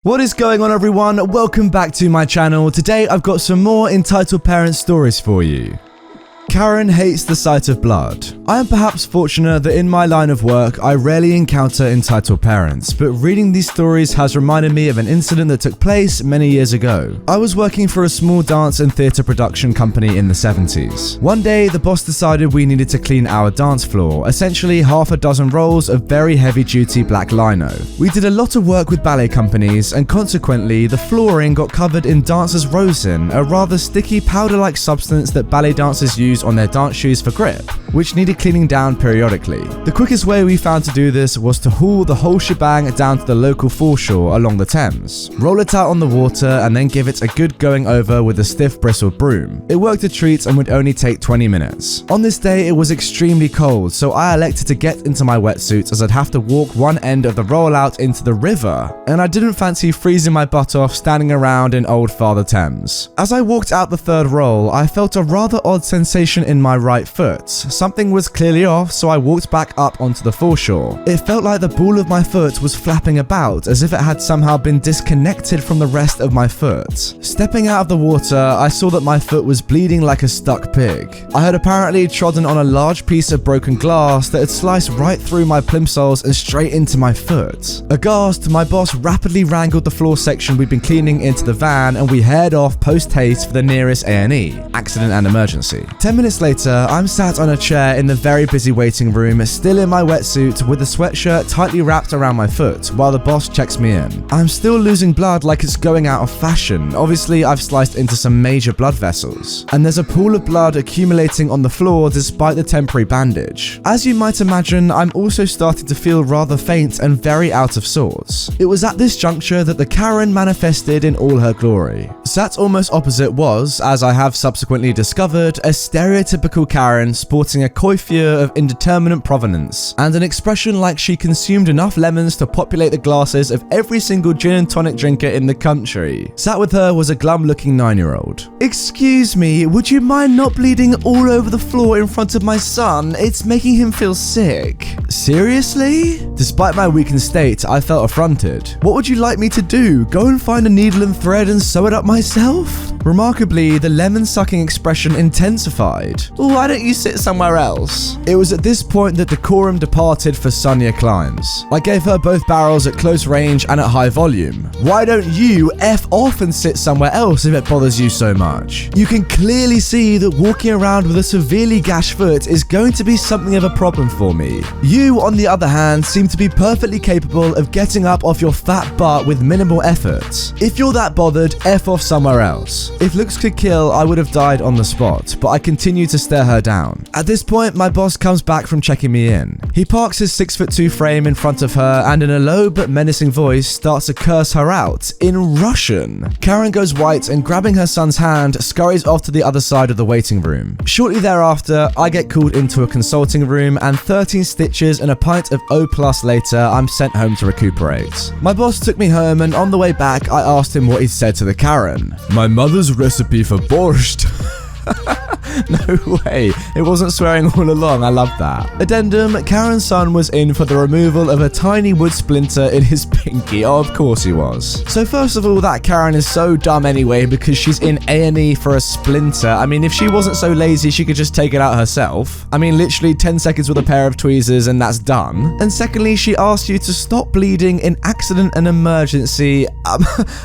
What is going on, everyone? Welcome back to my channel. Today I've got some more Entitled Parents stories for you. Karen hates the sight of blood. I am perhaps fortunate that in my line of work I rarely encounter entitled parents, but reading these stories has reminded me of an incident that took place many years ago. I was working for a small dance and theatre production company in the 70s. One day the boss decided we needed to clean our dance floor, essentially half a dozen rolls of very heavy duty black lino. We did a lot of work with ballet companies and consequently the flooring got covered in dancers' rosin, a rather sticky powder-like substance that ballet dancers use on their dance shoes for grip, which needed cleaning down periodically. The quickest way we found to do this was to haul the whole shebang down to the local foreshore along the Thames, roll it out on the water and then give it a good going over with a stiff bristled broom. It worked a treat and would only take 20 minutes. On this day it was extremely cold, so I elected to get into my wetsuit as I'd have to walk one end of the rollout into the river, and I didn't fancy freezing my butt off standing around in Old Father Thames. As I walked out the third roll, I felt a rather odd sensation in my right foot. Something was clearly off, so I walked back up onto the foreshore. It felt like the ball of my foot was flapping about as if it had somehow been disconnected from the rest of my foot. Stepping out of the water, I saw that my foot was bleeding like a stuck pig. I had apparently trodden on a large piece of broken glass that had sliced right through my plimsolls and straight into my foot. Aghast, my boss rapidly wrangled the floor section we'd been cleaning into the van and we head off post-haste for the nearest A&E, accident and emergency. 10 minutes later, I'm sat on a chair in the very busy waiting room, still in my wetsuit with a sweatshirt tightly wrapped around my foot while the boss checks me in. I'm still losing blood like it's going out of fashion. Obviously, I've sliced into some major blood vessels, and there's a pool of blood accumulating on the floor despite the temporary bandage. As you might imagine, I'm also starting to feel rather faint and very out of sorts. It was at this juncture that the Karen manifested in all her glory. Sat almost opposite was, as I have subsequently discovered, a stereotypical Karen sporting a coiffure of indeterminate provenance and an expression like she consumed enough lemons to populate the glasses of every single gin and tonic drinker in the country. Sat with her was a glum-looking 9-year-old. "Excuse me, would you mind not bleeding all over the floor in front of my son? It's making him feel sick." Seriously? Despite my weakened state, I felt affronted. What would you like me to do? Go and find a needle and thread and sew it up myself? Remarkably, the lemon-sucking expression intensified. "Why don't you sit somewhere else?" It was at this point that decorum departed for sunnier climes. I gave her both barrels at close range and at high volume. "Why don't you F off and sit somewhere else if it bothers you so much? You can clearly see that walking around with a severely gashed foot is going to be something of a problem for me. You, on the other hand, seem to be perfectly capable of getting up off your fat butt with minimal effort. If you're that bothered, F off somewhere else." If looks could kill, I would have died on the spot, but I continue to stare her down. At this point, my boss comes back from checking me in. He parks his 6'2" frame in front of her and in a low but menacing voice starts to curse her out in Russian. Karen goes white and grabbing her son's hand, scurries off to the other side of the waiting room. Shortly thereafter, I get called into a consulting room and 13 stitches and a pint of O+ later, I'm sent home to recuperate. My boss took me home and on the way back, I asked him what he'd said to the Karen. "My mother's recipe for borscht." No way, it wasn't swearing all along, I love that. Addendum, Karen's son was in for the removal of a tiny wood splinter in his pinky. Oh, of course he was. So first of all, that Karen is so dumb anyway because she's in A&E for a splinter. I mean, if she wasn't so lazy, she could just take it out herself. I mean, literally 10 seconds with a pair of tweezers and that's done. And secondly, she asked you to stop bleeding in accident and emergency.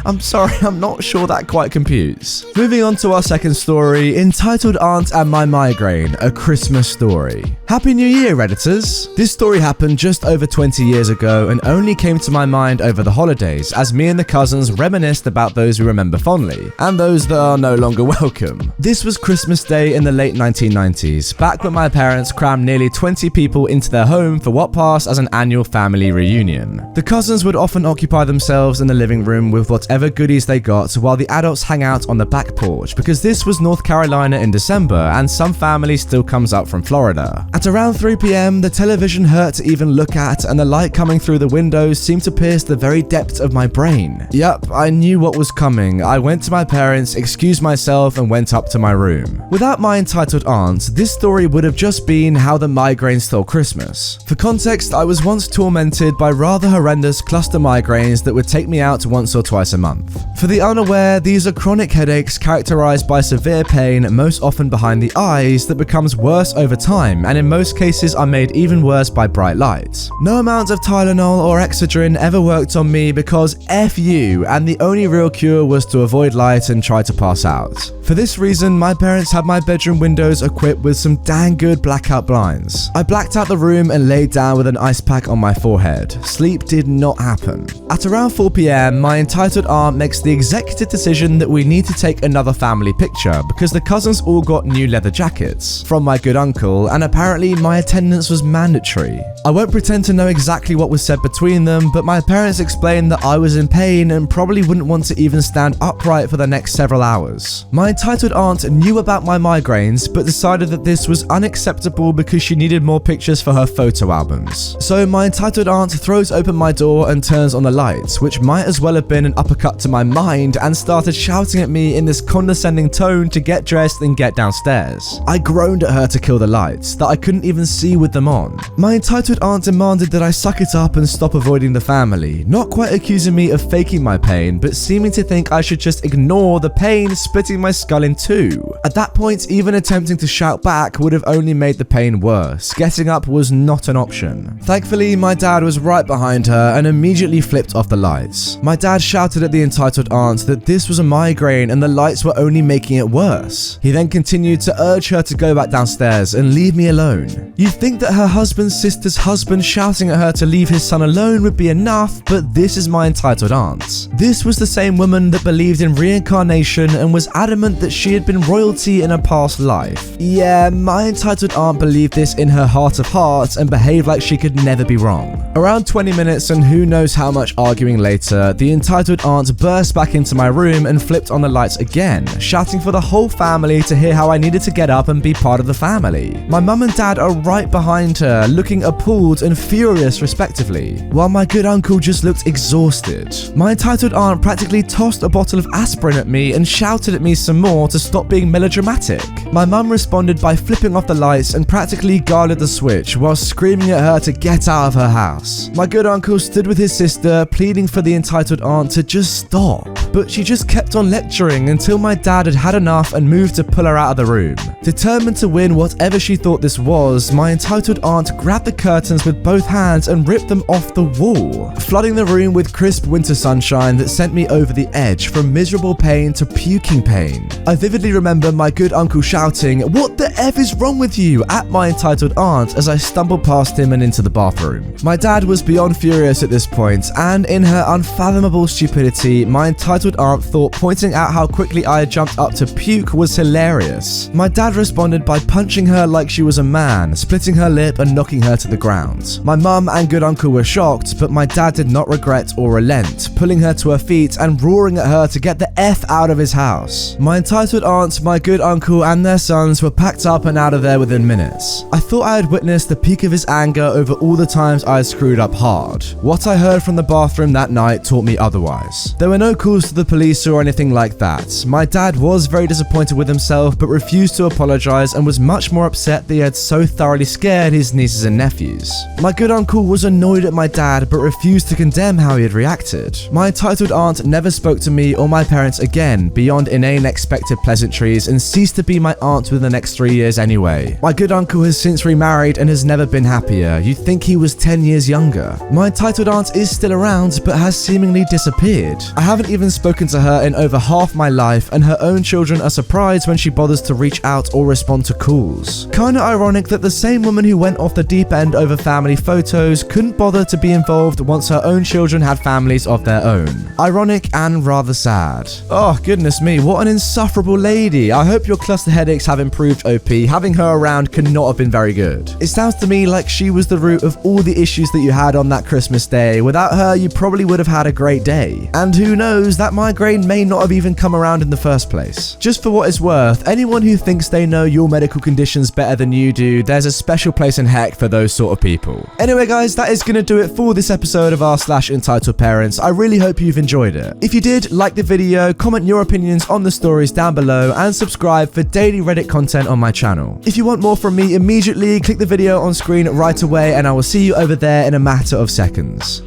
I'm sorry, I'm not sure that quite computes. Moving on to our second story, entitled Aunt and My Migraine, a Christmas Story. Happy New Year, Redditors! This story happened just over 20 years ago and only came to my mind over the holidays as me and the cousins reminisced about those we remember fondly and those that are no longer welcome. This was Christmas Day in the late 1990s, back when my parents crammed nearly 20 people into their home for what passed as an annual family reunion. The cousins would often occupy themselves in the living room with whatever goodies they got while the adults hang out on the back porch because this was North Carolina in December December, and some family still comes up from Florida. At around 3 p.m, the television hurt to even look at, and the light coming through the windows seemed to pierce the very depths of my brain. Yup, I knew what was coming. I went to my parents, excused myself, and went up to my room. Without my entitled aunt, this story would have just been how the migraine stole Christmas. For context, I was once tormented by rather horrendous cluster migraines that would take me out once or twice a month. For the unaware, these are chronic headaches characterized by severe pain, most often behind the eyes, that becomes worse over time, and in most cases are made even worse by bright light. No amount of Tylenol or Excedrin ever worked on me because F you, and the only real cure was to avoid light and try to pass out. For this reason, my parents had my bedroom windows equipped with some dang good blackout blinds. I blacked out the room and laid down with an ice pack on my forehead. Sleep did not happen. At around 4 p.m, my entitled aunt makes the executive decision that we need to take another family picture because the cousins all got new leather jackets from my good uncle, and apparently my attendance was mandatory. I won't pretend to know exactly what was said between them, but my parents explained that I was in pain and probably wouldn't want to even stand upright for the next several hours. My entitled aunt knew about my migraines, but decided that this was unacceptable because she needed more pictures for her photo albums. So my entitled aunt throws open my door and turns on the lights, which might as well have been an uppercut to my mind, and started shouting at me in this condescending tone to get dressed and get downstairs. I groaned at her to kill the lights, that I couldn't even see with them on. My entitled aunt demanded that I suck it up and stop avoiding the family, not quite accusing me of faking my pain, but seeming to think I should just ignore the pain splitting my skull in two. At that point, even attempting to shout back would have only made the pain worse. Getting up was not an option. Thankfully, my dad was right behind her and immediately flipped off the lights. My dad shouted at the entitled aunt that this was a migraine and the lights were only making it worse. He then continued to urge her to go back downstairs and leave me alone. You'd think that her husband's sister's husband shouting at her to leave his son alone would be enough, but this is my entitled aunt. This was the same woman that believed in reincarnation and was adamant that she had been royalty in a past life. Yeah, my entitled aunt believed this in her heart of hearts and behaved like she could never be wrong. Around 20 minutes and who knows how much arguing later, the entitled aunt burst back into my room and flipped on the lights again, shouting for the whole family to hear how I needed to get up and be part of the family. My mum and dad are right behind her, looking appalled and furious respectively, while my good uncle just looked exhausted. My entitled aunt practically tossed a bottle of aspirin at me and shouted at me some more to stop being melodramatic. My mum responded by flipping off the lights and practically guarded the switch while screaming at her to get out of her house. My good uncle stood with his sister, pleading for the entitled aunt to just stop, but she just kept on lecturing until my dad had had enough and moved to pull her out of the room. Determined to win whatever she thought this was, my entitled aunt grabbed the curtains with both hands and ripped them off the wall, flooding the room with crisp winter sunshine that sent me over the edge from miserable pain to puking pain. I vividly remember my good uncle shouting, "What the F is wrong with you?" at my entitled aunt as I stumbled past him and into the bathroom. My dad was beyond furious at this point, and in her unfathomable stupidity, my entitled aunt thought pointing out how quickly I had jumped up to puke was hilarious. My dad responded by punching her like she was a man, splitting her lip and knocking her to the ground. My mum and good uncle were shocked, but my dad did not regret or relent, pulling her to her feet and roaring at her to get the F out of his house. My entitled aunt, my good uncle and their sons were packed up and out of there within minutes. I thought I had witnessed the peak of his anger over all the times I had screwed up hard. What I heard from the bathroom that night taught me otherwise. There were no calls to the police or anything like that. My dad was very disappointed with himself but refused to apologize and was much more upset that he had so thoroughly scared his nieces and nephews. My good uncle was annoyed at my dad but refused to condemn how he had reacted. My entitled aunt never spoke to me or my parents again beyond inane expected pleasantries and ceased to be my aunt within the next 3 years anyway. My good uncle has since remarried and has never been happier. You'd think he was 10 years younger. My entitled aunt is still around but has seemingly disappeared. I haven't even spoken to her in over half my life, and her own children are surprised when she bothers to reach out or respond to calls. Kinda ironic that the same woman who went off the deep end over family photos couldn't bother to be involved once her own children had families of their own. Ironic and rather sad. Oh goodness me, what an insufferable lady. I hope your cluster headaches have improved, OP. Having her around could not have been very good. It sounds to me like she was the root of all the issues that you had on that Christmas day. Without her, you probably would have had a great day. And who knows, that migraine may not have even come around in the first place. Just for what it's worth, anyone who thinks they know your medical conditions better than you do, there's a special place in heck for those sort of people. Anyway guys, that is going to do it for this episode of r/Entitled Parents. I really hope you've enjoyed it. If you did, like the video, comment your opinions on the stories down below, and subscribe for daily Reddit content on my channel. If you want more from me immediately, click the video on screen right away, and I will see you over there in a matter of seconds.